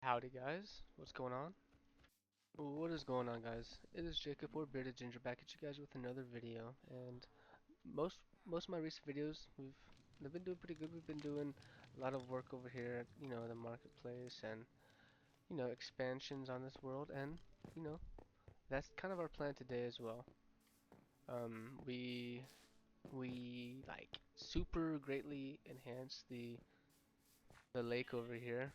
Howdy guys, what's going on? What is going on guys? It is Jacob or Bearded Ginger back at you guys with another video, and most of my recent videos they've been doing pretty good. We've been doing a lot of work over here, the marketplace and expansions on this world, and you know that's kind of our plan today as well. We like super greatly enhance the lake over here.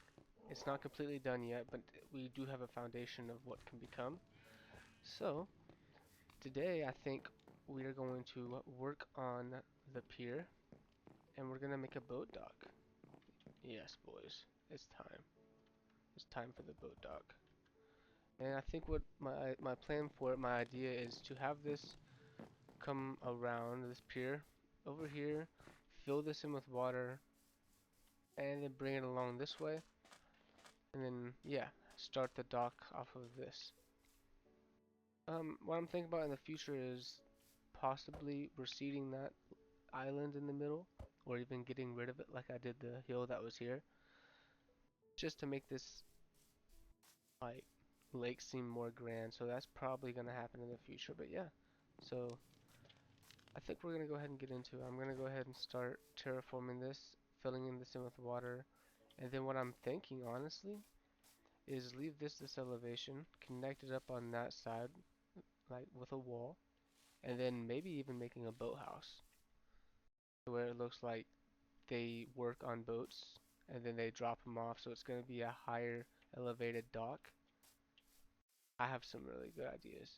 It's not completely done yet, but we do have a foundation of what can become. So, today I think we are going to work on the pier and we're going to make a boat dock. Yes, boys, it's time. It's time for the boat dock. And I think what my plan for it, my idea is to have this come around this pier over here, fill this in with water, and then bring it along this way. And then, yeah, start the dock off of this. What I'm thinking about in the future is possibly reseeding that island in the middle, or even getting rid of it like I did the hill that was here, just to make this like lake seem more grand. So that's probably gonna happen in the future. But yeah, so I think we're gonna go ahead and get into it. I'm gonna go ahead and start terraforming this, filling in this in with water, and then what I'm thinking honestly is leave this elevation, connect it up on that side like with a wall, and then maybe even making a boathouse where it looks like they work on boats and then they drop them off, so it's going to be a higher elevated dock. I have some really good ideas,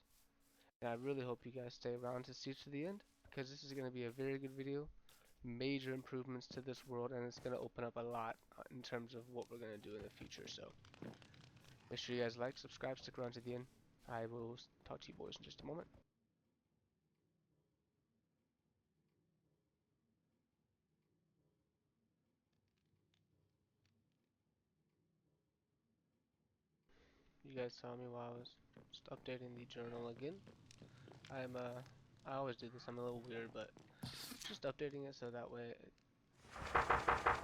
and I really hope you guys stay around to see to the end, because this is going to be a very good video. Major improvements to this world, and it's going to open up a lot in terms of what we're going to do in the future. So make sure you guys like, subscribe, stick around to the end. I will talk to you boys in just a moment. You guys saw me while I was just updating the journal again. I always do this. I'm a little weird, but just updating it so that way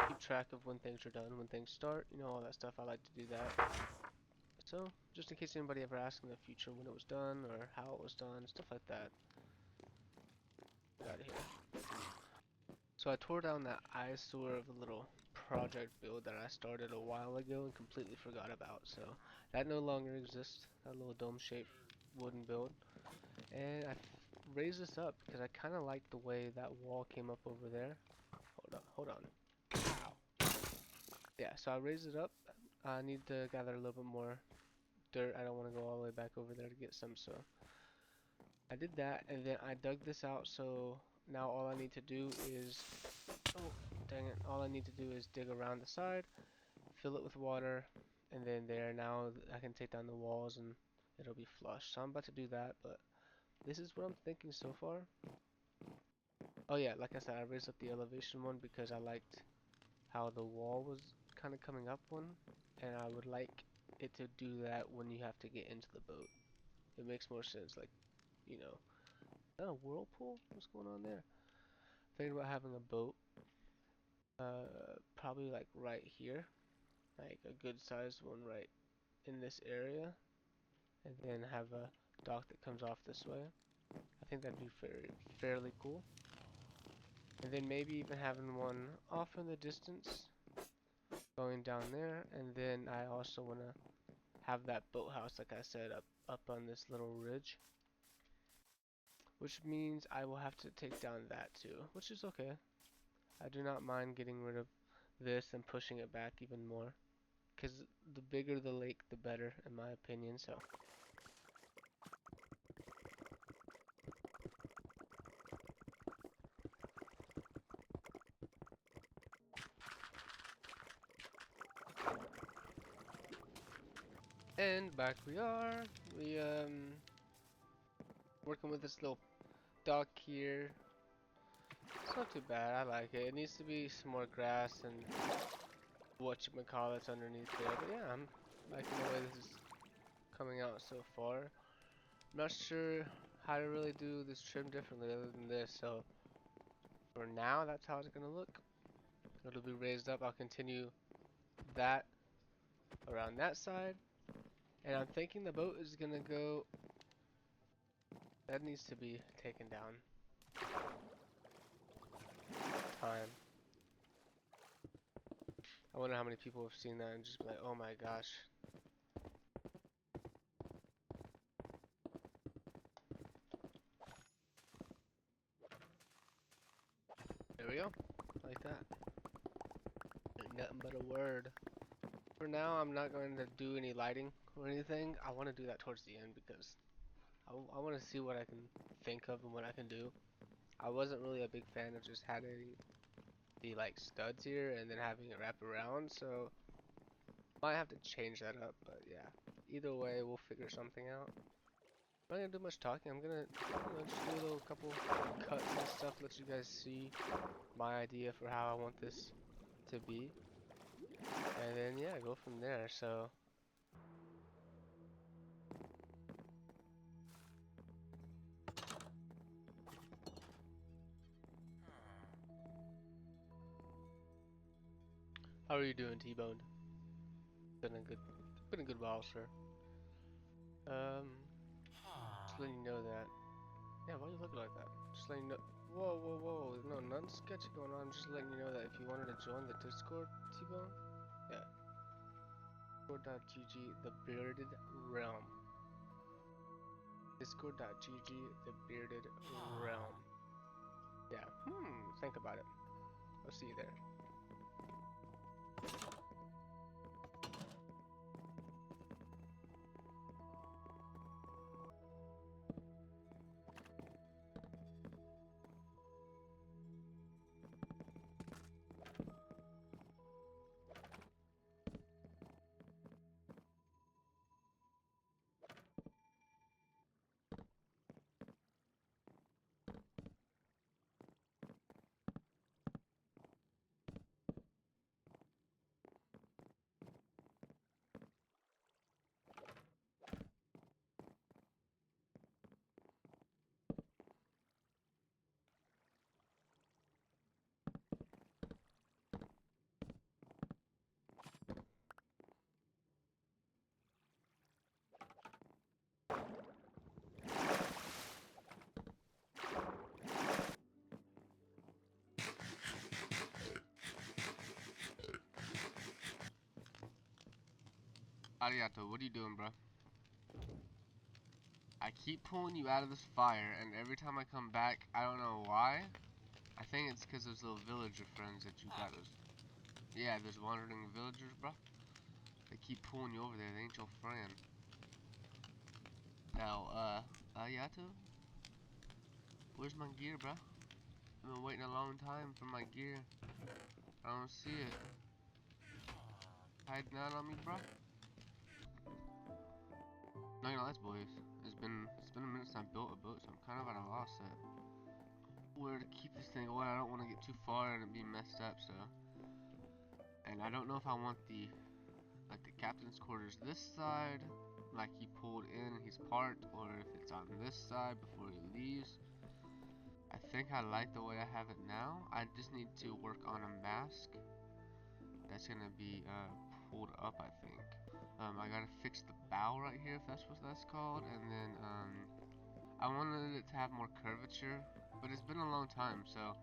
keep track of when things are done, when things start, all that stuff. I like to do that. So, just in case anybody ever asks in the future when it was done or how it was done, stuff like that. Get out of here. So I tore down that eyesore of a little project build that I started a while ago and completely forgot about. So that no longer exists. That little dome-shaped wooden build. And I raised this up because I kind of like the way that wall came up over there. Hold on. Ow. Yeah, so I raised it up. I need to gather a little bit more dirt. I don't want to go all the way back over there to get some, so I did that, and then I dug this out, so now all I need to do is, oh, dang it, all I need to do is dig around the side, fill it with water, and then there, now I can take down the walls and it'll be flush. So I'm about to do that, but this is what I'm thinking so far. Oh yeah, like I said, I raised up the elevation one because I liked how the wall was kind of coming up one, and I would like it to do that when you have to get into the boat. It makes more sense, like, you know. Oh, a whirlpool? What's going on there? Thinking about having a boat, probably like right here, like a good sized one right in this area, and then have a dock that comes off this way. I think that'd be fairly cool. And then maybe even having one off in the distance, going down there, and then I also want to have that boathouse, like I said, up on this little ridge, which means I will have to take down that too, which is okay. I do not mind getting rid of this and pushing it back even more, because the bigger the lake, the better, in my opinion. So, and back we are. We working with this little dock here. It's not too bad. I like it. It needs to be some more grass and whatchamacallits underneath there. But yeah, I'm liking the way this is coming out so far. I'm not sure how to really do this trim differently other than this. So for now, that's how it's gonna look. It'll be raised up. I'll continue that around that side. And I'm thinking the boat is gonna go. That needs to be taken down. Time. I wonder how many people have seen that and just be like, oh my gosh. There we go. Like that. Ain't nothing but a word. For now, I'm not going to do any lighting or anything. I want to do that towards the end because I want to see what I can think of and what I can do. I wasn't really a big fan of just having the like studs here and then having it wrap around, so might have to change that up, but yeah. Either way, we'll figure something out. I'm not gonna do much talking. I'm gonna, just do a little couple cuts and stuff, let you guys see my idea for how I want this to be. And then, yeah, go from there, so. How are you doing, T-Bone? Been a good while, sir. Just letting you know that. Yeah, why are you looking like that? Just letting you know. Whoa, whoa, whoa. No, nothing sketchy going on. Just letting you know that if you wanted to join the Discord, T-Bone, yeah. Discord.gg, the bearded realm. Discord.gg, the bearded realm. Yeah, think about it. I'll see you there. Arigato, what are you doing, bro? I keep pulling you out of this fire, and every time I come back, I don't know why. I think it's because those little villager friends that you got. Those, yeah, those wandering villagers, bro. They keep pulling you over there. They ain't your friend. Now, Ayato, where's my gear, bro? I've been waiting a long time for my gear. I don't see it. Hiding out on me, bro. Not gonna lie, boys. It's been a minute since I built a boat, so I'm kind of at a loss at where to keep this thing going. I don't want to get too far and it be messed up, so. And I don't know if I want the captain's quarters this side, like he pulled in and he's parked, or if it's on this side before he leaves. I think I like the way I have it now. I just need to work on a mask that's gonna be pulled up, I think. I gotta fix the bow right here, if that's what that's called, and then I wanted it to have more curvature, but it's been a long time, so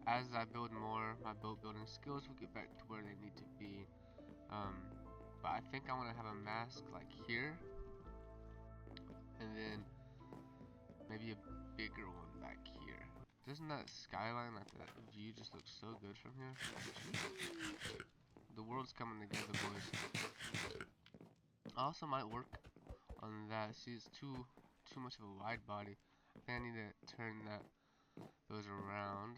as I build more, my boat building skills will get back to where they need to be. But I think I want to have a mask like here, and then maybe a bigger one back here. Doesn't that skyline, like that view, just look so good from here? The world's coming together, boys. I also might work on that. See, it's too much of a wide body. I think I need to turn those around.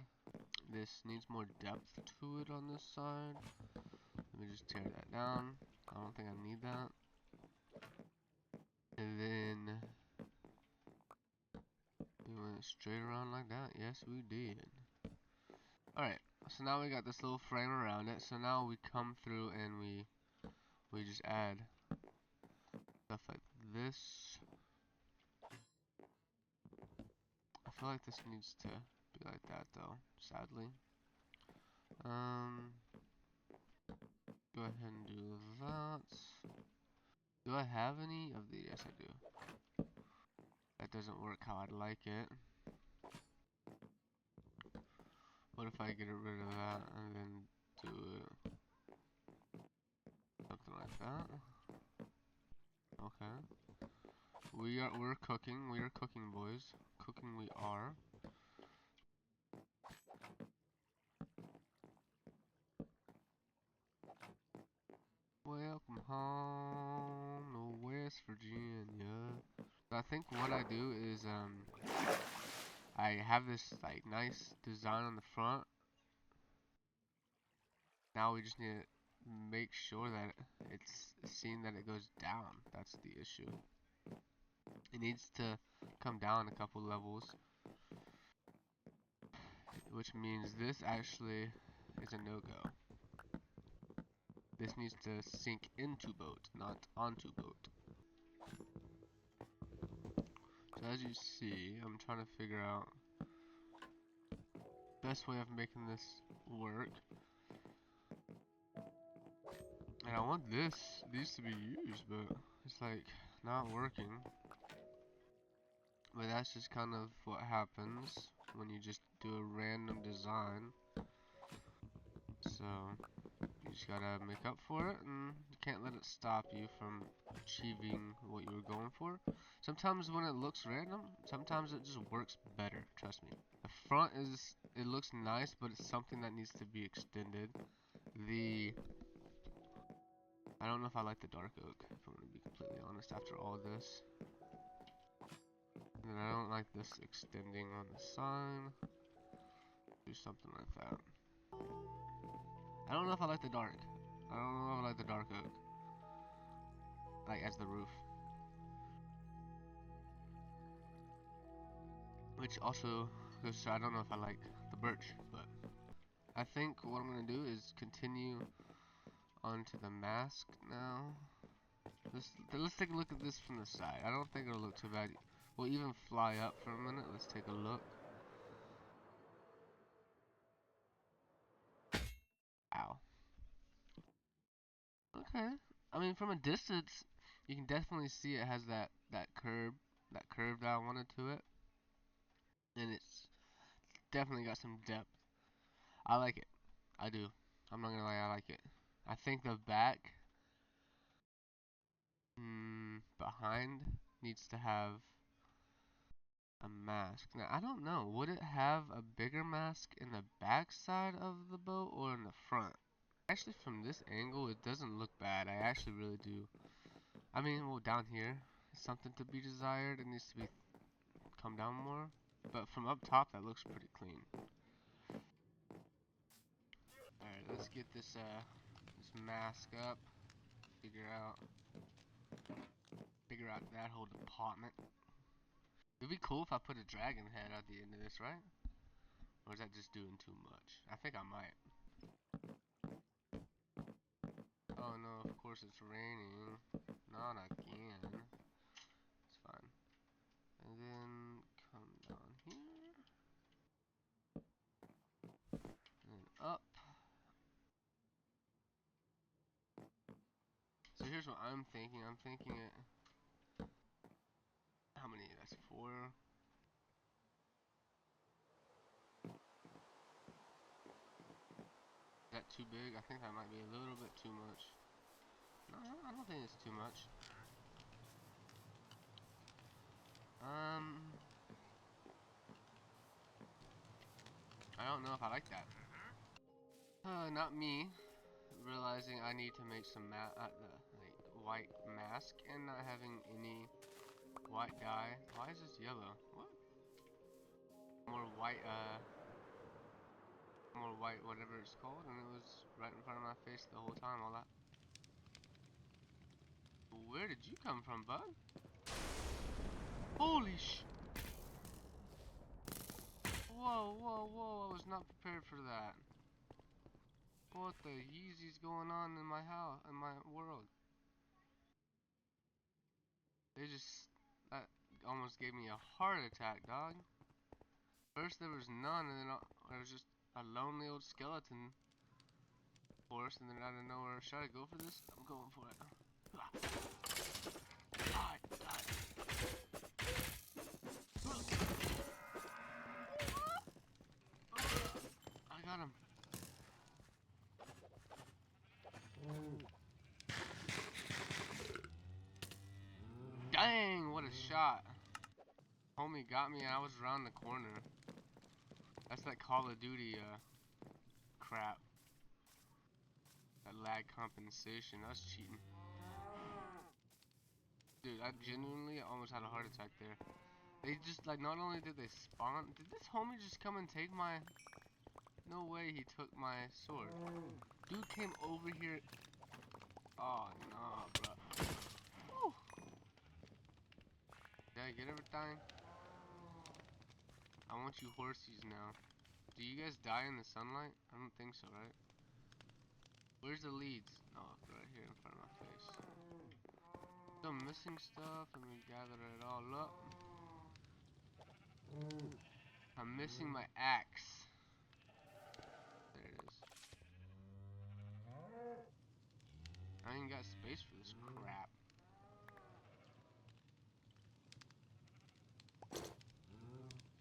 This needs more depth to it on this side. Let me just tear that down. I don't think I need that. And then we went straight around like that. Yes, we did. Alright, so now we got this little frame around it. So now we come through and we just add stuff like this. I feel like this needs to be like that though, sadly. go ahead and do that. Do I have any of these? Yes, I do. That doesn't work how I'd like it. What if I get rid of that and then do it something like that? Okay. We're cooking. We are cooking, boys. Cooking we are. Welcome home to West Virginia. So I think what I do is I have this like nice design on the front. Now we just need to make sure that it's seen that it goes down. That's the issue. It needs to come down a couple levels, which means this actually is a no-go. This needs to sink into boat, not onto boat. So as you see, I'm trying to figure out best way of making this work. And I want these to be used, but it's like not working. But that's just kind of what happens when you just do a random design. So you just gotta make up for it, and you can't let it stop you from achieving what you were going for. Sometimes when it looks random, sometimes it just works better, trust me. The front it looks nice, but it's something that needs to be extended. I don't know if I like the dark oak, if I'm gonna be completely honest, after all this. And then I don't like this extending on the sign. Do something like that. I don't know if I like the dark. I don't know if I like the dark oak. Like as the roof. Which also goes to, I don't know if I like the birch, but I think what I'm gonna do is continue onto the mask now. Let's take a look at this from the side. I don't think it'll look too bad. We'll even fly up for a minute. Let's take a look. Ow. Okay. I mean, from a distance, you can definitely see it has that curve that I wanted to it, and it's definitely got some depth. I like it. I do. I'm not gonna lie, I like it. I think the back behind needs to have a mask. Now, I don't know. Would it have a bigger mask in the back side of the boat or in the front? Actually, from this angle, it doesn't look bad. I actually really do. I mean, well, down here, something to be desired. It needs to be come down more. But from up top, that looks pretty clean. Alright, let's get this mask up. Figure out that whole department. It'd be cool if I put a dragon head at the end of this, right? Or is that just doing too much? I think I might. Oh no, of course it's raining. Not again. It's fine. And then come down here. And then up. So here's what I'm thinking. I'm thinking it. How many? That's 4. Is that too big? I think that might be a little bit too much. No, I don't think it's too much. I don't know if I like that. Not me. Realizing I need to make some white mask and not having any white dye. Why is this yellow? What? More white, whatever it's called, and it was right in front of my face the whole time. All that. Where did you come from, bud? Holy sh! Whoa, whoa, whoa! I was not prepared for that. What the Yeezy's going on in my house, in my world? That almost gave me a heart attack, dog. First there was none, and then there was just a lonely old skeleton horse, and then out of nowhere, should I go for this? I'm going for it. Die, die. I got him. Dang, what a shot. Homie got me and I was around the corner. That's that Call of Duty crap. That lag compensation. That's cheating. Dude, I genuinely almost had a heart attack there. They just, like, not only did they spawn, did this homie just come and take my... No way he took my sword. Dude came over here. Oh, nah, bro. Woo. Did I get everything? I want you horsies now. Do you guys die in the sunlight? I don't think so, right? Where's the leads? Oh, right here in front of my face. Still missing stuff. Let me gather it all up. I'm missing my axe. There it is. I ain't got space for this crap.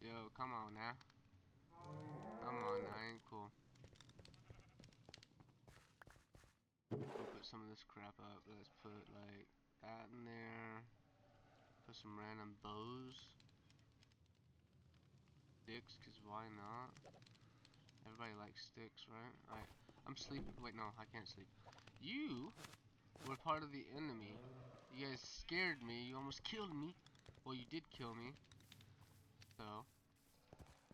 Yo, come on now. Come on now, ain't cool. We'll put some of this crap up. Let's put like that in there. Put some random bows. Sticks, cause why not? Everybody likes sticks, right? Alright, I'm sleeping. Wait, no, I can't sleep. You were part of the enemy. You guys scared me. You almost killed me. Well, you did kill me. So,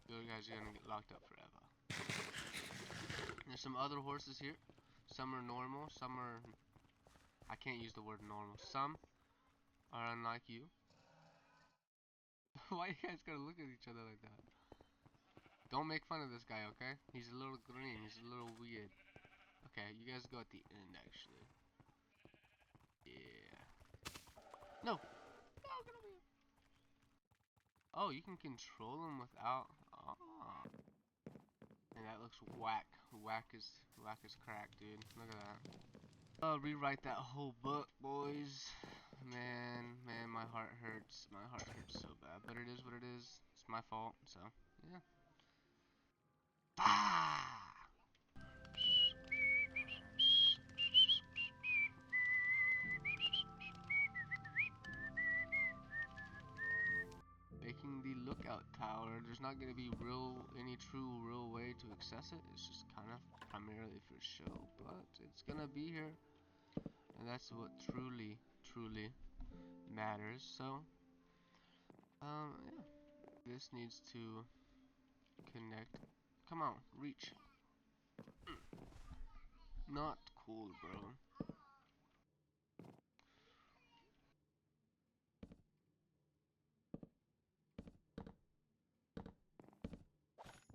you guys are gonna get locked up forever. There's some other horses here. Some are normal. Some are... I can't use the word normal. Some are unlike you. Why you guys gotta look at each other like that? Don't make fun of this guy, okay? He's a little green. He's a little weird. Okay, you guys go at the end, actually. Yeah. No! No, get over here! Oh, you can control him without... Oh. And that looks whack. Whack is crack, dude. Look at that. I'll rewrite that whole book, boys. Man, my heart hurts. My heart hurts so bad. But it is what it is. It's my fault, so, yeah. Ah! Making the lookout tower. There's not gonna be any true real way to access it. It's just kind of primarily for show, but it's gonna be here. And that's what truly matters. So, yeah. This needs to connect. Come on, reach. Not cool, bro.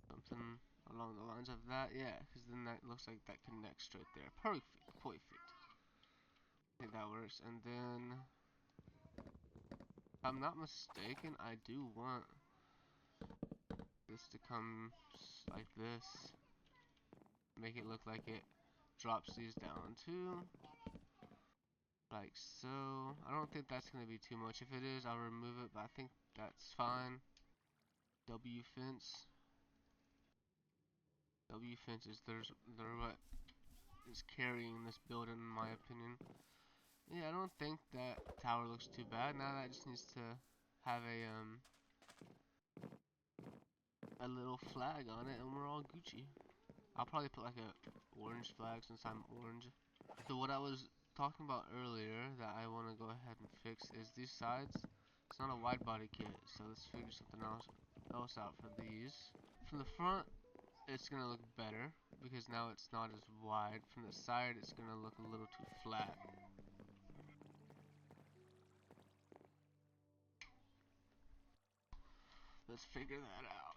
Something along the lines of that, yeah, because then that looks like that connects right there. Perfect. I think that works. And then, if I'm not mistaken, I do want this to come like this. Make it look like it drops these down too. Like so. I don't think that's going to be too much. If it is, I'll remove it, but I think that's fine. W fence. W fence is they're what is carrying this building in my opinion. Yeah, I don't think that tower looks too bad. Now that just needs to have a little flag on it and we're all Gucci. I'll probably put like a orange flag since I'm orange. So what I was talking about earlier that I want to go ahead and fix is these sides. It's not a wide body kit, so let's figure something else out for these. From the front, it's gonna look better because now it's not as wide. From the side, it's gonna look a little too flat. Let's figure that out.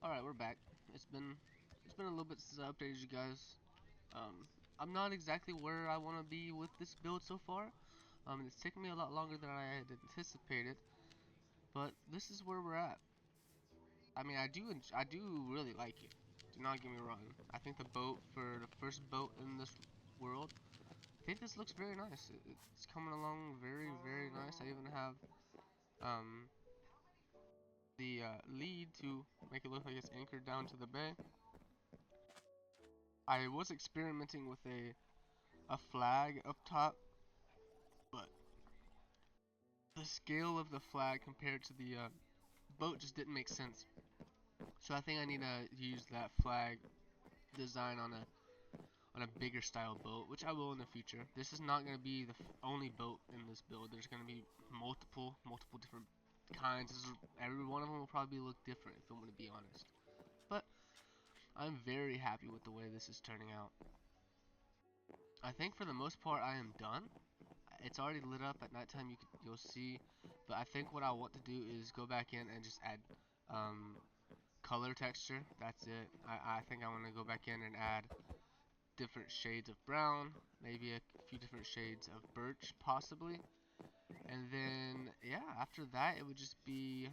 Alright, we're back. It's been a little bit since I updated you guys. I'm not exactly where I want to be with this build so far. It's taken me a lot longer than I had anticipated, but this is where we're at. I mean, I do really like it. Do not get me wrong. I think the boat for the first boat in this world, I think this looks very nice. It's coming along very nice. I even have um the lead to make it look like it's anchored down to the bay. I was experimenting with a flag up top, but the scale of the flag compared to the boat just didn't make sense. So I think I need to use that flag design on a bigger style boat, which I will in the future. This is not going to be the only boat in this build. There's going to be multiple different kinds. Every one of them will probably look different, if I'm going to be honest. But I'm very happy with the way this is turning out. I think for the most part I am done. It's already lit up at nighttime. You'll see. But I think what I want to do is go back in and just add um, color texture. That's it. I think I want to go back in and add different shades of brown, maybe a few different shades of birch, possibly. And then, yeah, after that, it would just be,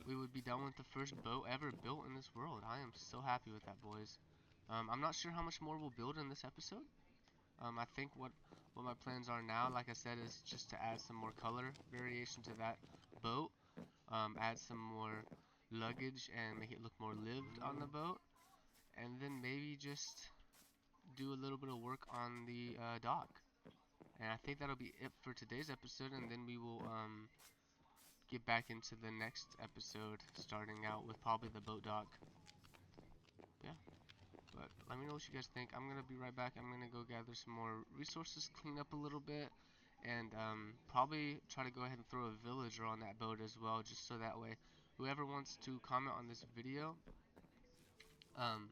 we would be done with the first boat ever built in this world. I am so happy with that, boys. I'm not sure how much more we'll build in this episode. I think what my plans are now, like I said, is just to add some more color variation to that boat. Add some more luggage and make it look more lived on the boat. And then maybe just do a little bit of work on the dock. And I think that'll be it for today's episode, and then we will get back into the next episode, starting out with probably the boat dock. Yeah, but let me know what you guys think. I'm gonna be right back. I'm gonna go gather some more resources, clean up a little bit, and probably try to go ahead and throw a villager on that boat as well, just so that way whoever wants to comment on this video, um,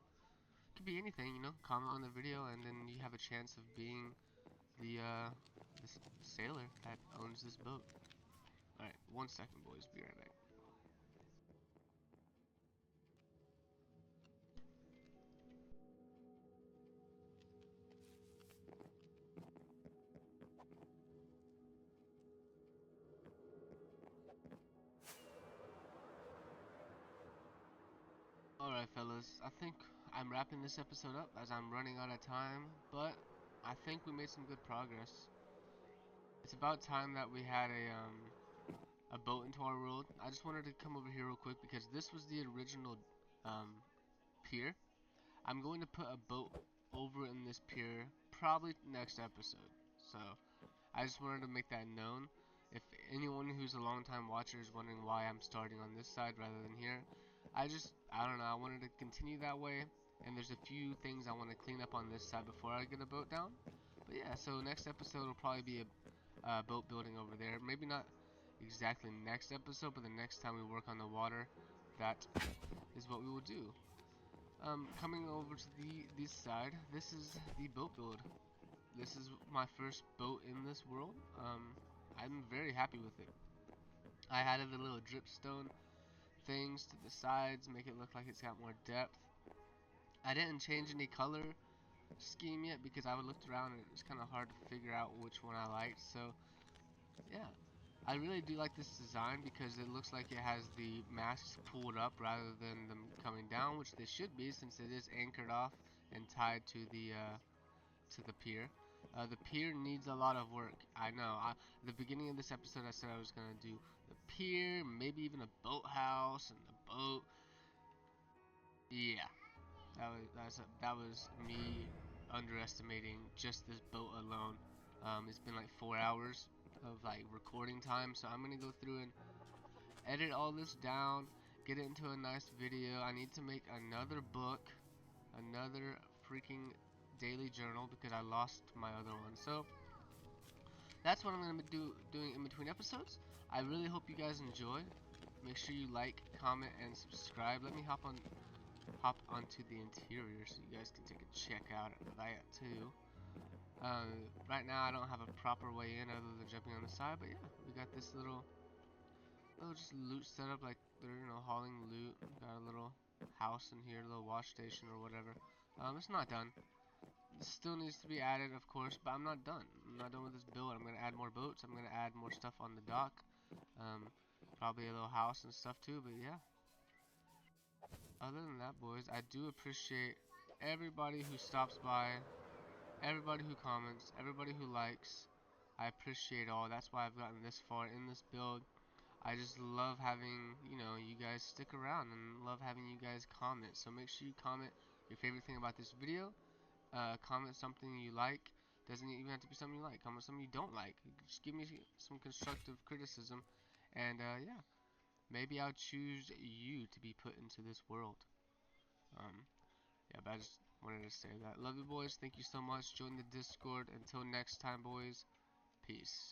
could be anything, you know, comment on the video, and then you have a chance of being the sailor that owns this boat. Alright, 1 second, boys. Be right back. Alright, fellas. I think I'm wrapping this episode up as I'm running out of time, but I think we made some good progress. It's about time that we had a boat into our world. I just wanted to come over here real quick because this was the original pier. I'm going to put a boat over in this pier probably next episode. So I just wanted to make that known. If anyone who's a long time watcher is wondering why I'm starting on this side rather than here, I don't know, I wanted to continue that way, and there's a few things I want to clean up on this side before I get a boat down. But yeah, so next episode will probably be a boat building over there. Maybe not exactly next episode, but the next time we work on the water, that is what we will do. Coming over to this side, this is the boat build. This is my first boat in this world. I'm very happy with it. I added the little dripstone things to the sides, make it look like it's got more depth. I didn't change any color scheme yet because I looked around and it was kind of hard to figure out which one I liked. So yeah, I really do like this design because it looks like it has the masts pulled up rather than them coming down, which they should be since it is anchored off and tied to the pier. The pier needs a lot of work. I know. The beginning of this episode, I said I was gonna do the pier, maybe even a boathouse and the boat. Yeah, that was me underestimating just this boat alone. It's been like 4 hours of like recording time, so I'm gonna go through and edit all this down, get it into a nice video. I need to make another book, another freaking daily journal because I lost my other one. So that's what I'm gonna be doing in between episodes. I really hope you guys enjoy. Make sure you like, comment, and subscribe. Let me hop onto the interior so you guys can take a check out of that too. Right now I don't have a proper way in other than jumping on the side, but yeah, we got this little just loot setup, like they're hauling loot. Got a little house in here, a little wash station or whatever. It's not done. This still needs to be added, of course, but I'm not done. I'm not done with this build. I'm gonna add more boats. I'm gonna add more stuff on the dock. Probably a little house and stuff too. But yeah, other than that, boys, I do appreciate everybody who stops by, everybody who comments, everybody who likes. I appreciate all. That's why I've gotten this far in this build. I just love having, you guys stick around and love having you guys comment. So make sure you comment your favorite thing about this video. Comment something you like. Doesn't even have to be something you like. Comment something you don't like. Just give me some constructive criticism. And yeah, maybe I'll choose you to be put into this world. Yeah, but I just wanted to say that. Love you, boys. Thank you so much. Join the Discord. Until next time, boys. Peace.